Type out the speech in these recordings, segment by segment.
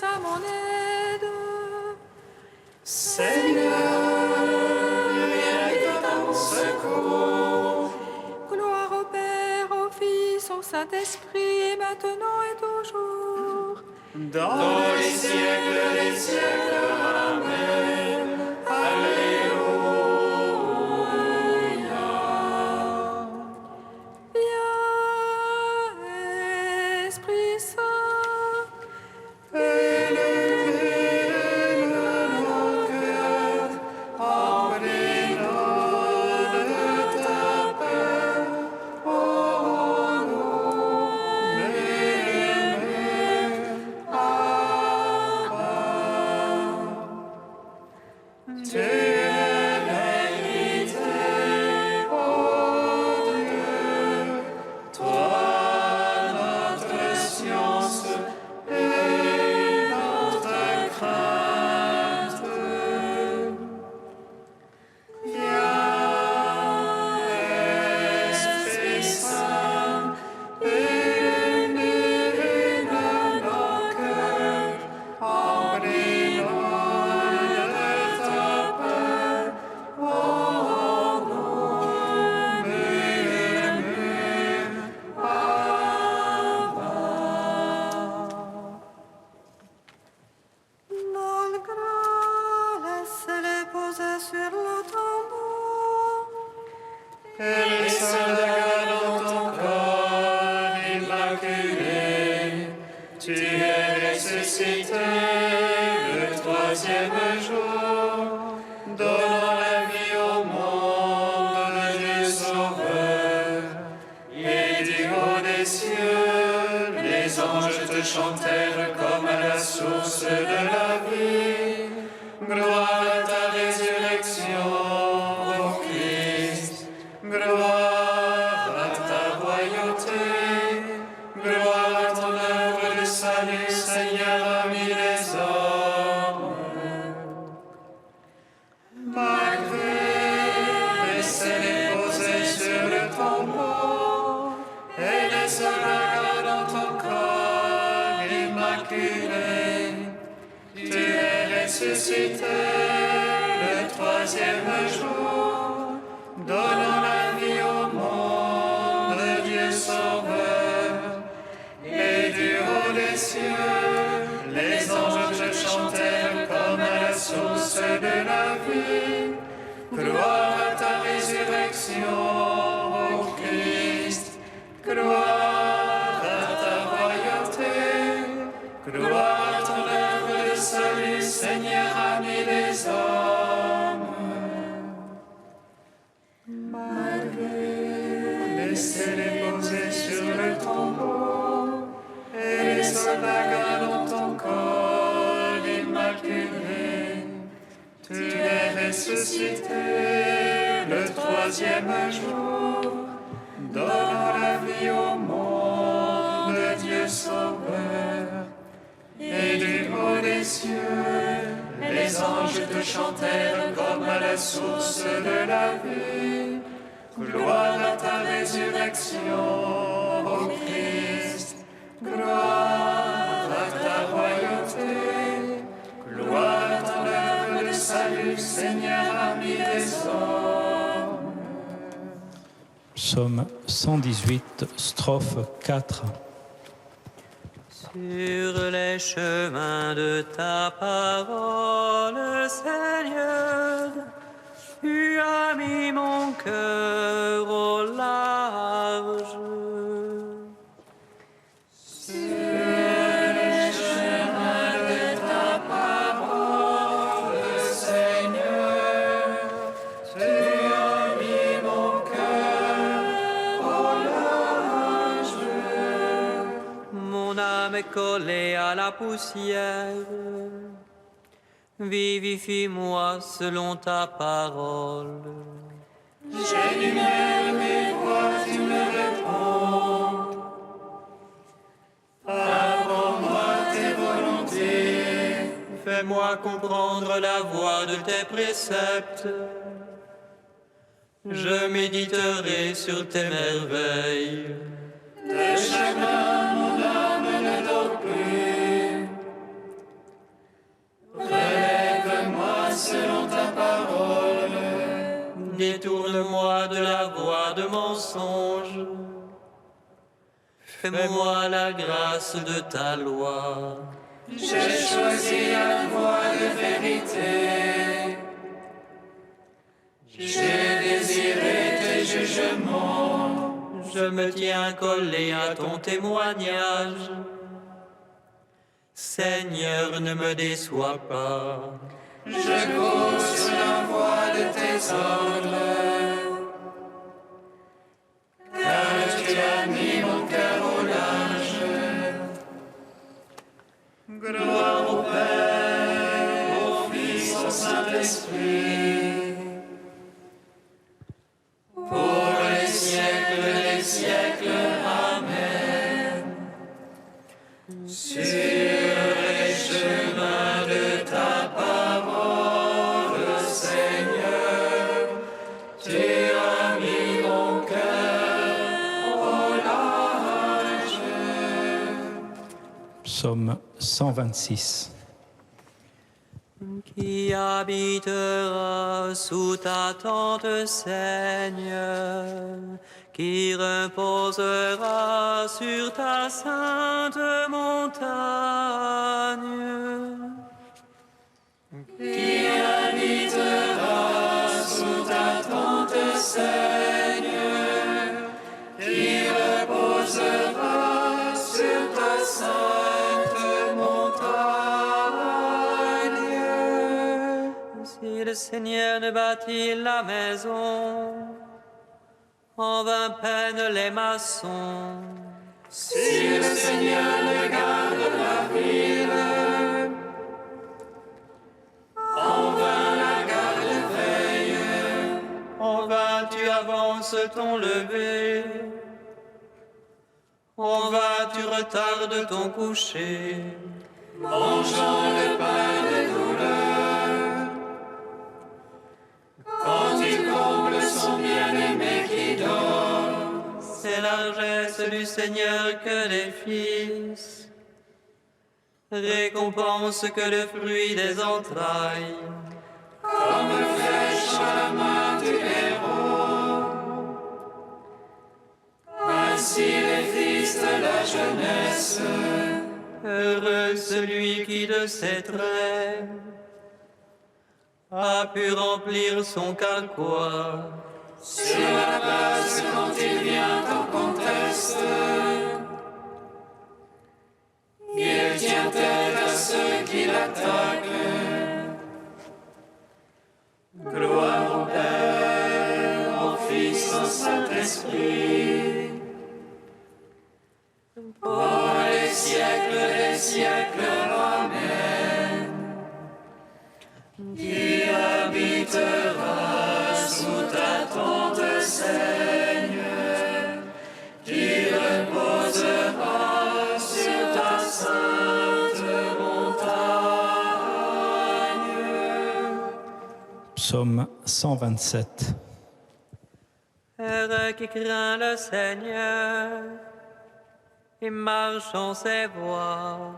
à mon aide. Seigneur, viens vite à mon secours. Gloire au Père, au Fils, au Saint-Esprit, et maintenant et toujours. Dans les siècles des siècles, Amen. Alléluia. Viens, Esprit Saint, Élevez nos cœurs en plénode de ta paix. Oh, nous m'aimer, Abba. Tu es vérité, oh Dieu, toi notre science et notre crainte. Viens, Esprit Saint, illumine nos cœurs en plénode de ta paix. Oh, nous m'aimer, Abba. malgré laissez-les poser sur le tombeau. Et les soldats dans ton corps immaculé, tu es ressuscité le troisième jour, donnant la vie au monde, Dieu Sauveur. Et du haut des cieux, les anges te chantèrent comme à la source de la vie. Gloire à ta résurrection, ô Christ. Gloire à ta royauté. Gloire à ton œuvre de salut, Seigneur, ami des hommes. Malgré, laissez-les poser sur le tombeau, et les soldats dans ton corps immaculé. Tu es ressuscité le troisième jour, donnant la vie au monde, Dieu Sauveur. Et du haut des cieux, les anges te chantèrent comme à la source de la vie. Gloire à ta résurrection, ô Christ. Gloire à ta royauté. Gloire à ton œuvre de salut, Seigneur, ami des hommes. Malgré, laissez-les poser sur le tombeau, et les soldats gardent ton corps immaculé. Tu es ressuscité le troisième jour, donnant la vie au monde, Dieu Sauveur. Et du haut des cieux, les anges te chantèrent comme à la source de la vie. Gloire à ta résurrection, ô Christ. Gloire à ta royauté. Gloire à ton œuvre de salut, Seigneur, ami des hommes. Psaume 118, strophe 4. Sur les chemins de ta parole, Seigneur, tu as mis mon cœur au large. Sur les chemins de ta parole, Seigneur, tu as mis mon cœur au large. Mon âme est collée à la poussière. Vivifie-moi selon ta parole. J'énumère mes voies, tu me réponds. Apprends-moi tes volontés. Fais-moi comprendre la voie de tes préceptes. Je méditerai sur tes merveilles. De chagrin, mon âme ne dort plus. anges. Fais-moi la grâce de ta loi. J'ai choisi la voie de vérité. J'ai désiré tes jugements. Je me tiens collé à ton témoignage. Seigneur, ne me déçois pas. Je cours sur la voie de tes ordres. Car tu as mis mon cœur au large. Gloire au Père, au Fils, au Saint-Esprit. Pour les siècles des siècles. Amen. Sur les chemins de ta parole, Seigneur, tu as mis mon cœur au large. Psaume 126. Qui habitera sous ta tente, Seigneur, qui reposera sur ta sainte montagne. Qui habitera sous ta tente, Seigneur, qui reposera sur ta sainte montagne. Si le Seigneur ne bâtit la maison, en vain peinent les maçons. Si le Seigneur ne garde la ville, en vain la garde veille. En vain tu avances ton lever, en vain tu retardes ton coucher. Mangeant le pain de douleur, quand il comble son bien-aimé qui dort. C'est la largesse du Seigneur que les fils, récompense que le fruit des entrailles. Comme flèche à la main du héros, ainsi les fils de la jeunesse. Heureux celui qui de ses traits a pu remplir son carquois. Sur la place quand il vient en conteste, il tient tête à ceux qui l'attaquent. Gloire au Père, au Fils, au Saint-Esprit, pour les siècles des siècles. Amen. Qui habitera sous ta tente, Seigneur, qui reposera sur ta sainte montagne. Psaume 127. Heureux qui craint le Seigneur et marche en ses voies.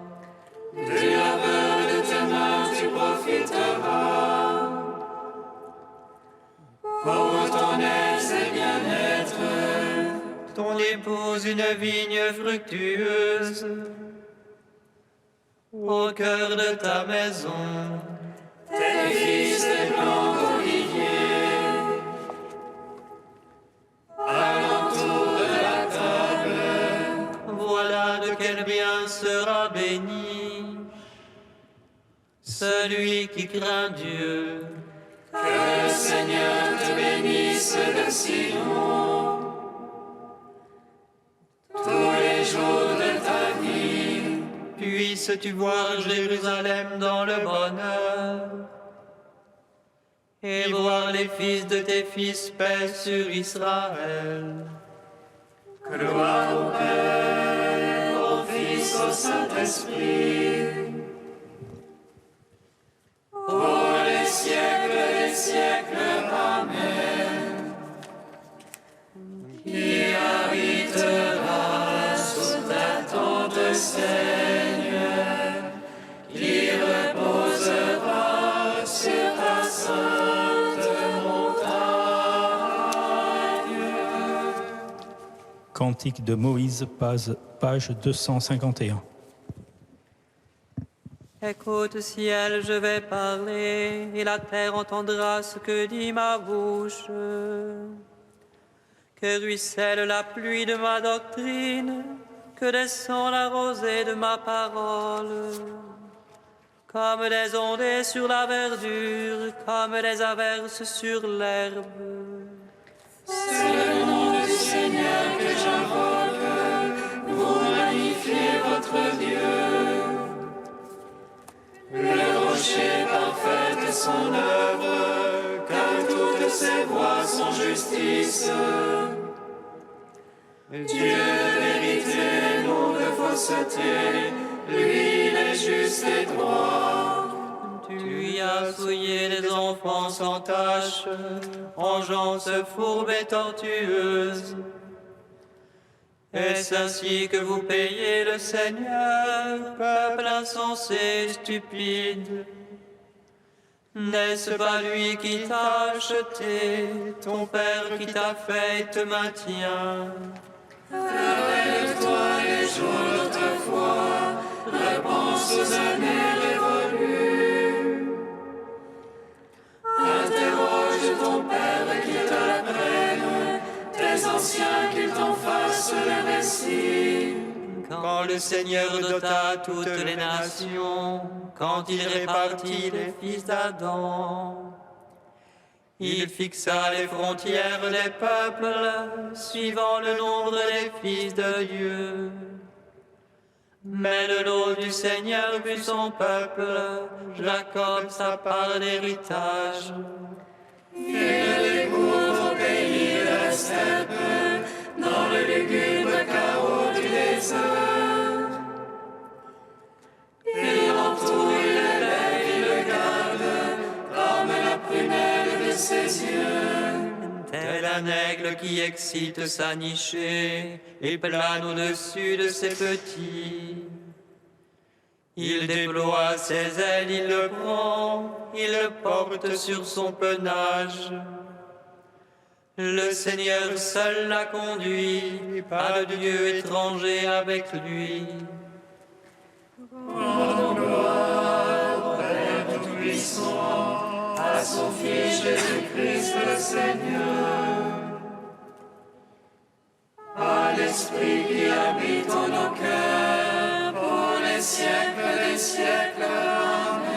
De la peur de tes mains tu profiteras, pour ton aise et bien-être. Ton épouse une vigne fructueuse au cœur de ta maison. Tes fils des plants d'olivier, alentour de la table. Voilà de quel bien sera béni celui qui craint Dieu. Que le Seigneur te bénisse de Sion tous les jours de ta vie. Puisses-tu voir Jérusalem dans le bonheur et voir les fils de tes fils paix sur Israël. Gloire au Père, au Fils, au Saint-Esprit, pour les siècles des siècles. Amen. Qui habitera sous ta tente, Seigneur, qui reposera sur ta sainte montagne. Cantique de Moïse, page 251. Écoute, ciel, je vais parler, et la terre entendra ce que dit ma bouche. Que ruisselle la pluie de ma doctrine, que descend la rosée de ma parole. Comme des ondées sur la verdure, comme des averses sur l'herbe. C'est le nom du Seigneur que j'invoque, vous magnifiez votre Dieu. Le rocher parfait est son œuvre, car toutes ses voies sont justice. Dieu de vérité, non de fausseté, lui il est juste et droit. Tu y as souillé les enfants sans tache, engeance fourbe et tortueuse. Est-ce ainsi que vous payez le Seigneur, peuple insensé et stupide? N'est-ce pas lui qui t'a acheté, ton Père qui t'a fait et te maintient? Rappelle-toi les jours d'autrefois, repense aux années révolues. Interroge ton Père qu'il te l'apprenne, tes anciens qu'ils t'en fassent le récit. Quand le Seigneur dota toutes les nations, quand il répartit les fils d'Adam, il fixa les frontières des peuples, suivant le nombre des fils de Dieu. Mais le lot du Seigneur fut son peuple, Jacob sa part d'héritage. Il le découvre au pays de la steppe, dans le lugubre chaos du désert. Il l'entoure, il l'élève, il le garde, comme la prunelle de ses yeux. Tel un aigle qui excite sa nichée, il plane au-dessus de ses petits. Il déploie ses ailes, il le prend, il le porte sur son penage. Le Seigneur seul l'a conduit, pas de Dieu étranger avec lui. Rendons gloire au Père Tout-Puissant, à son Fils Jésus-Christ le Seigneur, à l'Esprit qui habite en nos cœurs, pour les siècles des siècles. Amen.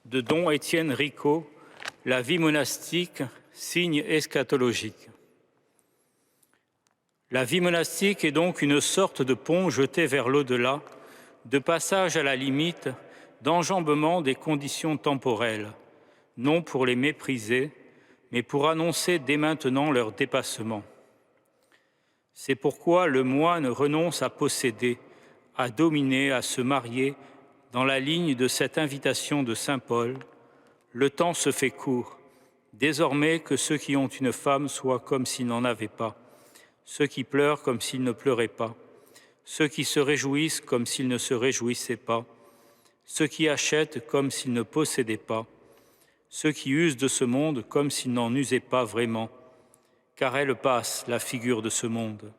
De Don Étienne Ricot, La vie monastique, signe eschatologique. La vie monastique est donc une sorte de pont jeté vers l'au-delà, de passage à la limite, d'enjambement des conditions temporelles, non pour les mépriser, mais pour annoncer dès maintenant leur dépassement. C'est pourquoi le moine renonce à posséder, à dominer, à se marier, dans la ligne de cette invitation de saint Paul. Le temps se fait court, désormais que ceux qui ont une femme soient comme s'ils n'en avaient pas, ceux qui pleurent comme s'ils ne pleuraient pas, ceux qui se réjouissent comme s'ils ne se réjouissaient pas, ceux qui achètent comme s'ils ne possédaient pas, ceux qui usent de ce monde comme s'ils n'en usaient pas vraiment, car elle passe, la figure de ce monde.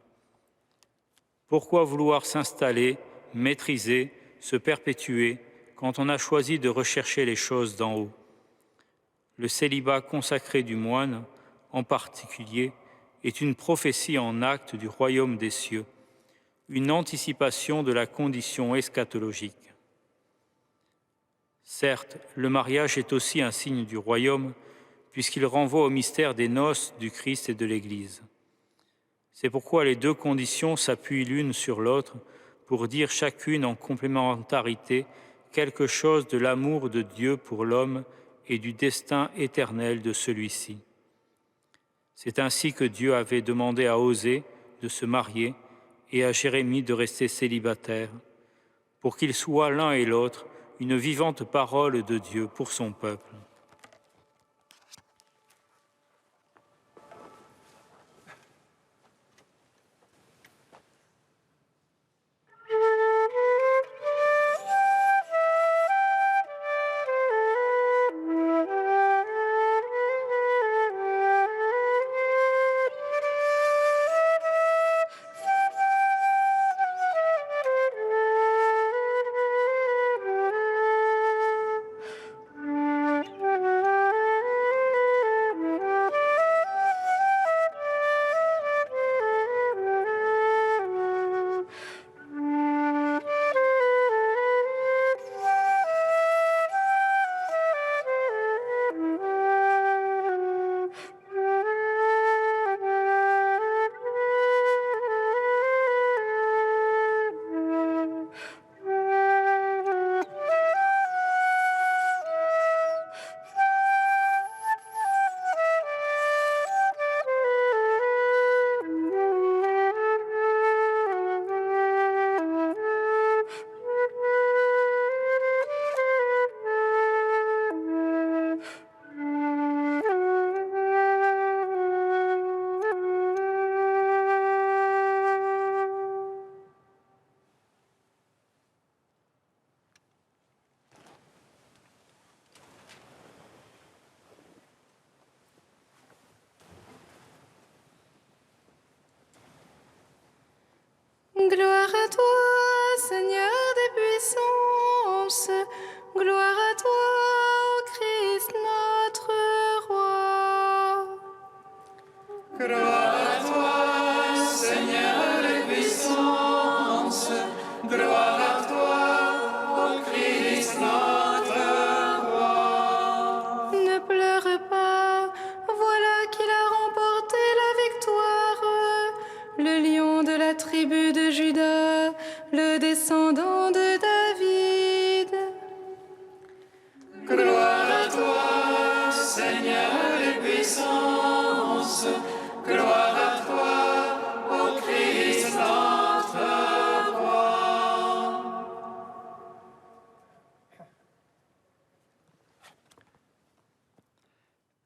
Pourquoi vouloir s'installer, maîtriser, se perpétuer, quand on a choisi de rechercher les choses d'en haut? Le célibat consacré du moine, en particulier, est une prophétie en acte du royaume des cieux, une anticipation de la condition eschatologique. Certes, le mariage est aussi un signe du royaume, puisqu'il renvoie au mystère des noces du Christ et de l'Église. C'est pourquoi les deux conditions s'appuient l'une sur l'autre pour dire chacune en complémentarité quelque chose de l'amour de Dieu pour l'homme et du destin éternel de celui-ci. C'est ainsi que Dieu avait demandé à Osée de se marier et à Jérémie de rester célibataire, pour qu'ils soient l'un et l'autre une vivante parole de Dieu pour son peuple.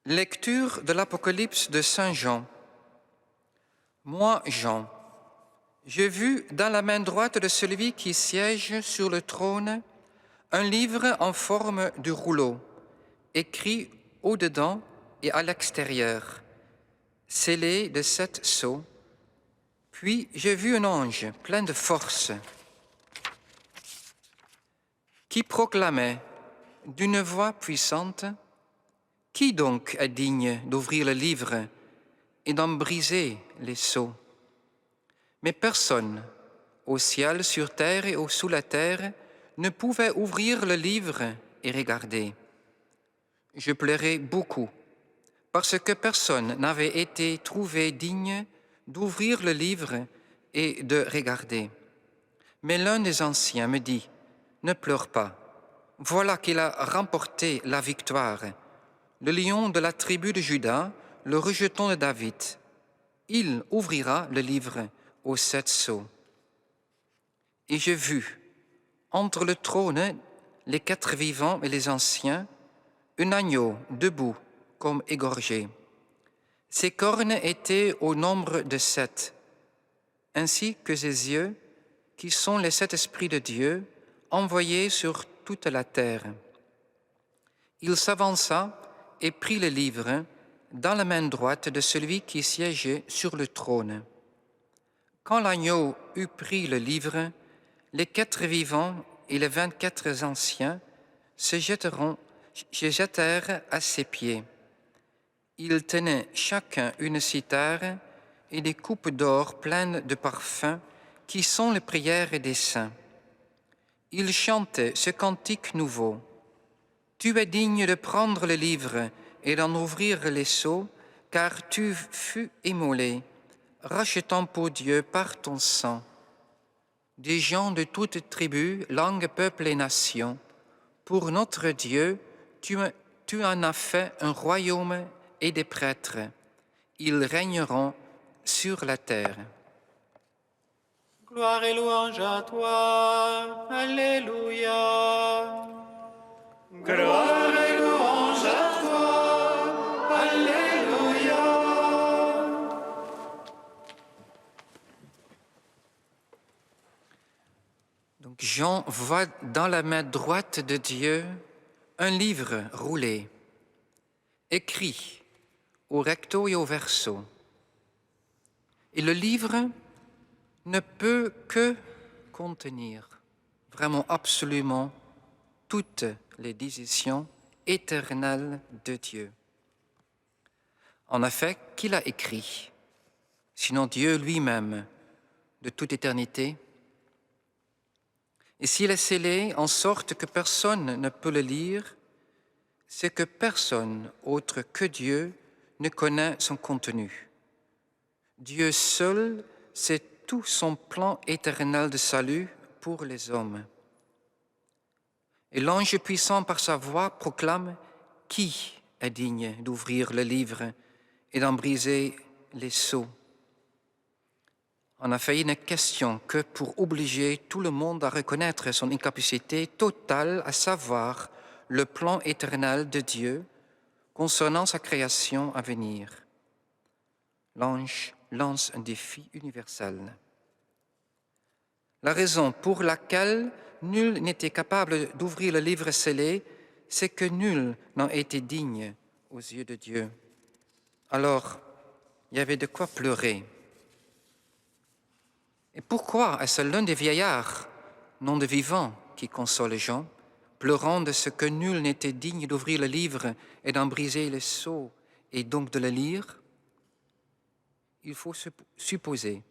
Lecture de l'Apocalypse de Saint Jean. Moi, Jean, j'ai vu dans la main droite de celui qui siège sur le trône un livre en forme de rouleau, écrit au-dedans et à l'extérieur, scellé de 7 sceaux. Puis j'ai vu un ange plein de force qui proclamait d'une voix puissante: Qui donc est digne d'ouvrir le livre et d'en briser les sceaux? Mais personne, au ciel, sur terre et sous la terre, ne pouvait ouvrir le livre et regarder. Je pleurais beaucoup, parce que personne n'avait été trouvé digne d'ouvrir le livre et de regarder. Mais l'un des anciens me dit: Ne pleure pas, voilà qu'il a remporté la victoire, le lion de la tribu de Juda, le rejeton de David. Il ouvrira le livre aux 7 sceaux. Et j'ai vu, entre le trône, les 4 vivants et les anciens, un agneau debout comme égorgé. Ses cornes étaient au nombre de 7, ainsi que ses yeux, qui sont les 7 esprits de Dieu, envoyés sur toute la terre. Il s'avança et prit le livre dans la main droite de celui qui siégeait sur le trône. Quand l'agneau eut pris le livre, les 4 vivants et les 24 anciens se jetèrent à ses pieds. Ils tenaient chacun une cithare et des coupes d'or pleines de parfums qui sont les prières des saints. Ils chantaient ce cantique nouveau. Tu es digne de prendre le livre et d'en ouvrir les sceaux, car tu fus immolé, rachetant pour Dieu par ton sang des gens de toutes tribus, langues, peuples et nations. Pour notre Dieu, tu en as fait un royaume et des prêtres. Ils régneront sur la terre. Gloire et louange à toi. Alléluia. Gloire et louange à toi. Alléluia. Donc Jean voit dans la main droite de Dieu un livre roulé, écrit au recto et au verso. Et le livre ne peut que contenir vraiment absolument toutes les décisions éternelles de Dieu. En effet, qui l'a écrit, sinon Dieu lui-même, de toute éternité? Et s'il est scellé en sorte que personne ne peut le lire, c'est que personne autre que Dieu ne connaît son contenu. Dieu seul sait tout son plan éternel de salut pour les hommes. Et l'ange puissant par sa voix proclame: Qui est digne d'ouvrir le livre et d'en briser les sceaux? En effet, il n'est question que pour obliger tout le monde à reconnaître son incapacité totale à savoir le plan éternel de Dieu concernant sa création à venir. L'ange lance un défi universel. La raison pour laquelle nul n'était capable d'ouvrir le livre scellé, c'est que nul n'en était digne aux yeux de Dieu. Alors, il y avait de quoi pleurer. Et pourquoi est-ce l'un des vieillards, non de vivants, qui console Jean, pleurant de ce que nul n'était digne d'ouvrir le livre et d'en briser les sceaux et donc de le lire? Il faut supposer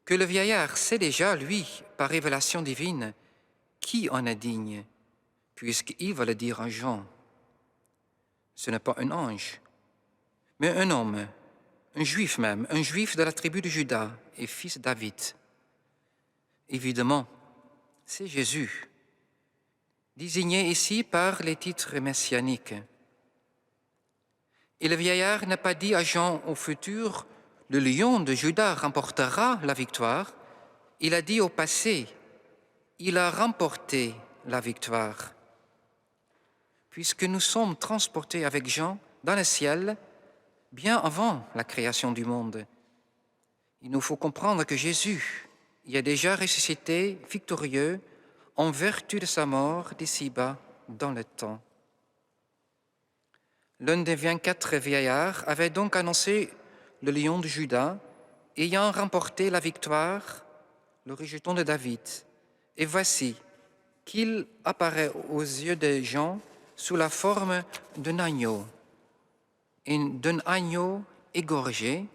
que le vieillard sait déjà, lui, par révélation divine, qui en est digne, puisqu'il va le dire à Jean. Ce n'est pas un ange, mais un homme, un juif même, un juif de la tribu de Juda et fils de David. Évidemment, c'est Jésus, désigné ici par les titres messianiques. Et le vieillard n'a pas dit à Jean au futur: le lion de Juda remportera la victoire. Il a dit au passé: il a remporté la victoire. Puisque nous sommes transportés avec Jean dans le ciel bien avant la création du monde. Il nous faut comprendre que Jésus y a déjà ressuscité victorieux en vertu de sa mort d'ici-bas dans le temps. L'un des 24 vieillards avait donc annoncé le lion de Juda, ayant remporté la victoire, le rejeton de David. Et voici qu'il apparaît aux yeux des gens sous la forme d'un agneau égorgé,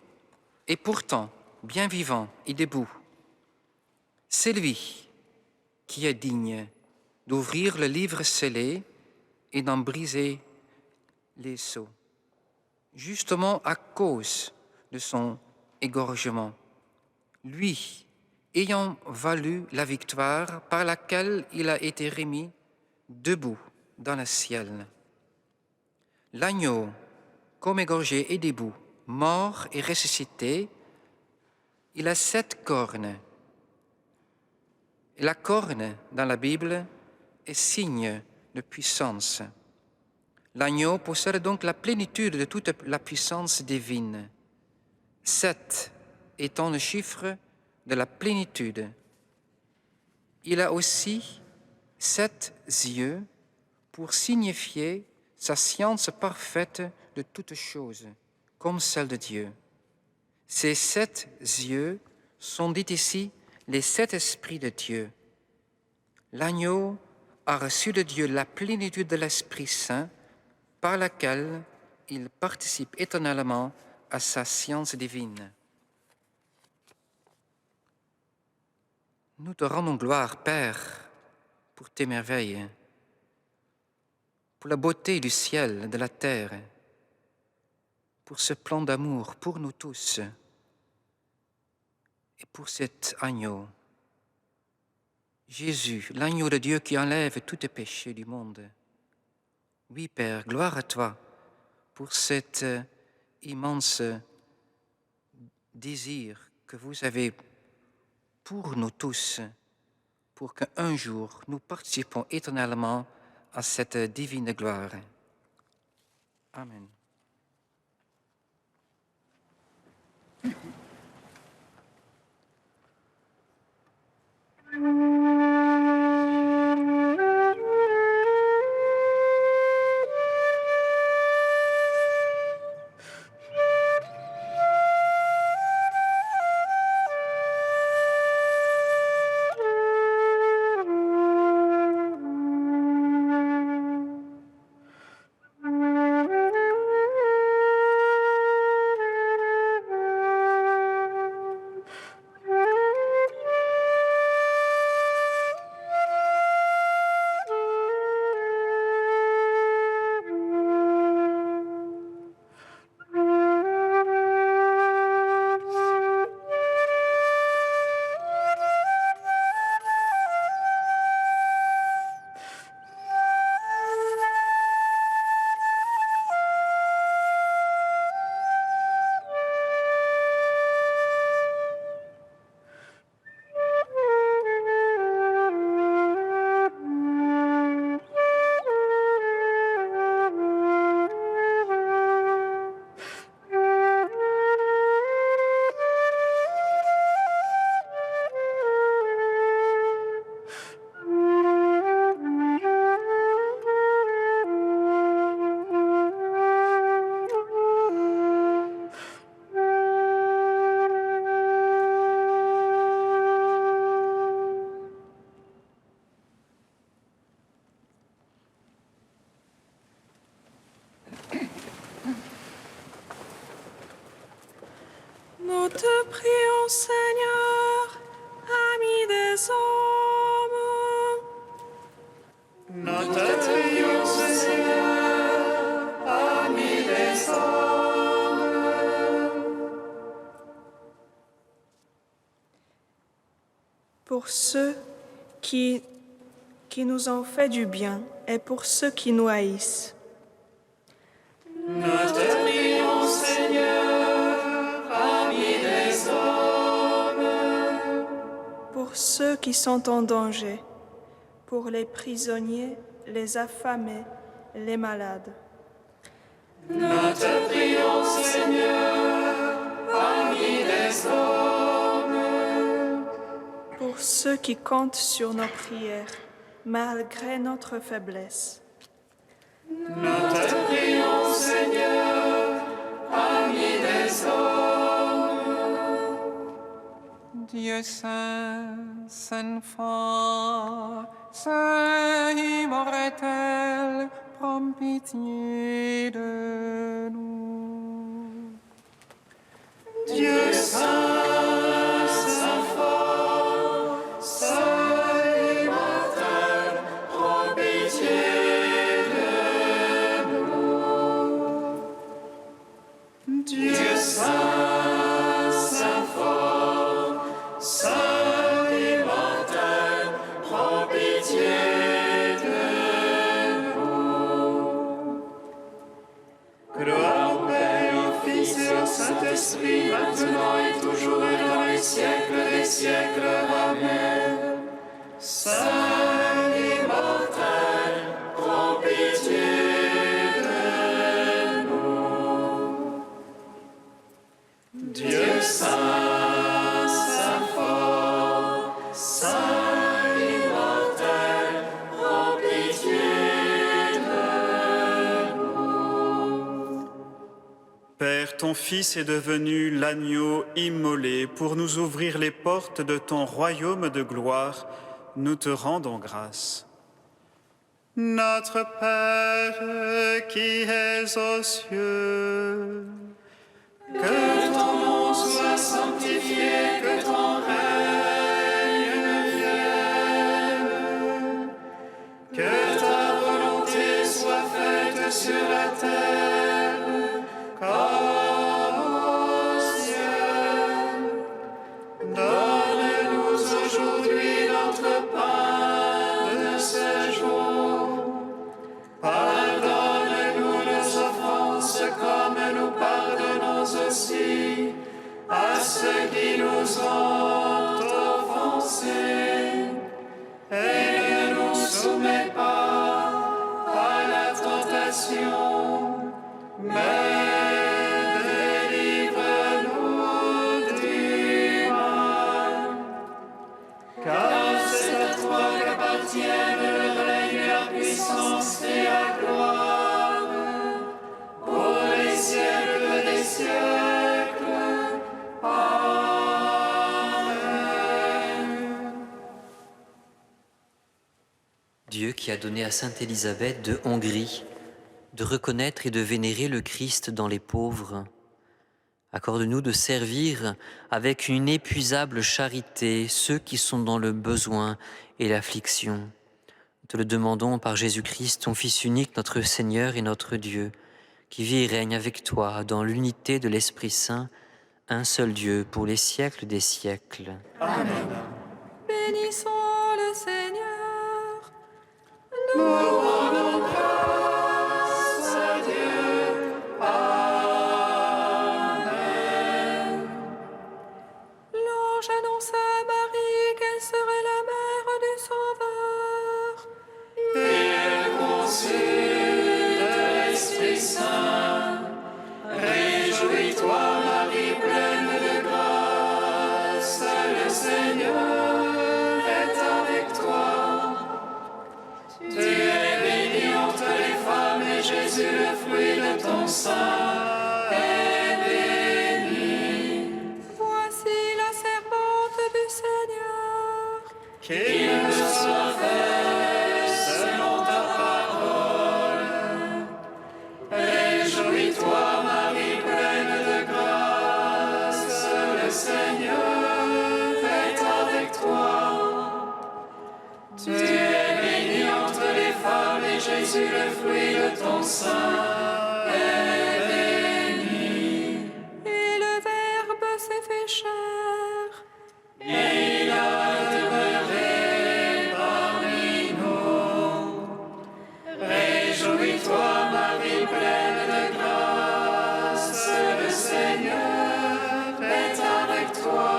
et pourtant bien vivant et debout. C'est lui qui est digne d'ouvrir le livre scellé et d'en briser les sceaux, justement à cause de son égorgement. Lui, ayant valu la victoire par laquelle il a été remis debout dans le ciel. L'agneau, comme égorgé et debout, mort et ressuscité, il a 7 cornes. Et la corne, dans la Bible, est signe de puissance. L'agneau possède donc la plénitude de toute la puissance divine. 7 étant le chiffre de la plénitude. Il a aussi 7 yeux pour signifier sa science parfaite de toutes choses, comme celle de Dieu. Ces 7 yeux sont dits ici les 7 esprits de Dieu. L'agneau a reçu de Dieu la plénitude de l'Esprit Saint par laquelle il participe éternellement à sa science divine. Nous te rendons gloire, Père, pour tes merveilles, pour la beauté du ciel, de la terre, pour ce plan d'amour pour nous tous et pour cet agneau. Jésus, l'agneau de Dieu qui enlève tout péché du monde. Oui, Père, gloire à toi pour cet immense désir que vous avez pour nous tous, pour qu'un jour nous participons éternellement à cette divine gloire. Amen. Nous te prions, Seigneur, ami des hommes. Nous te prions, Seigneur, ami des hommes. Pour ceux qui nous ont fait du bien et pour ceux qui nous haïssent. Nous te prions, Seigneur, ami des hommes. Pour ceux qui sont en danger, pour les prisonniers, les affamés, les malades. Nous te prions, Seigneur, parmi les hommes. Pour ceux qui comptent sur nos prières, malgré notre faiblesse. Nous te prions, Seigneur, parmi les hommes. Dieu saint, saint fort, saint immortel, prends pitié de nous. Dieu saint, saint fort, saint immortel, prends pitié de nous. Dieu saint, saint fort, saint immortel, prends pitié de nous. Gloire au Père, au Fils et au Saint-Esprit, maintenant et toujours et dans les siècles des siècles. Amen. Saint immortel, prends pitié de nous. Dieu saint, saint fort, saint immortel, prends pitié de nous. Père, ton Fils est devenu l'agneau immolé pour nous ouvrir les portes de ton royaume de gloire. Nous te rendons grâce. Notre Père qui es aux cieux, Que ton nom soit sanctifié, que ton règne vienne, que ta volonté soit faite sur la terre comme au ciel. Donne-nous aujourd'hui notre pain de ce jour. Pardonne-nous nos offenses comme nous pardonnons aussi à ceux qui nous ont offensés. Et ne nous soumets pas à la tentation, mais délivre-nous du mal. Car c'est à toi qu'appartiennent le règne, la puissance et la gloire, pour les siècles des siècles. Amen. Dieu qui a donné à sainte Élisabeth de Hongrie de reconnaître et de vénérer le Christ dans les pauvres, accorde-nous de servir avec une inépuisable charité ceux qui sont dans le besoin et l'affliction. Nous te le demandons par Jésus-Christ, ton Fils unique, notre Seigneur et notre Dieu, qui vit et règne avec toi dans l'unité de l'Esprit Saint, un seul Dieu pour les siècles des siècles. Bénissons le Seigneur. Nous rendons grâce à Dieu. Amen. L'ange annonça à Marie qu'elle serait la mère du Sauveur. Et elle conçut de l'Esprit Saint. Réjouis-toi, Marie, pleine de grâce, le Seigneur est avec toi. Tu es bénie entre les femmes et Jésus, le fruit de ton sein, est béni. Voici la servante du Seigneur. Qu'il me soit fait selon ta parole. Réjouis-toi, Marie, pleine de grâce, le Seigneur est avec toi. Tu es bénie entre les femmes et Jésus, le fruit de ton sein, est béni. Et le Verbe s'est fait chair. Et il a demeuré parmi nous. Réjouis-toi, Marie, pleine de grâce, le Seigneur est avec toi.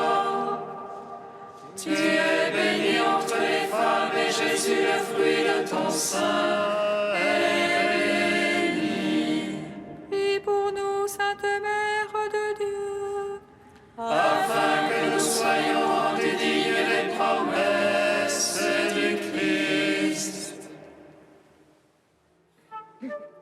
Tu es bénie entre les femmes et Jésus, le fruit de ton sein, est béni. Et Amen.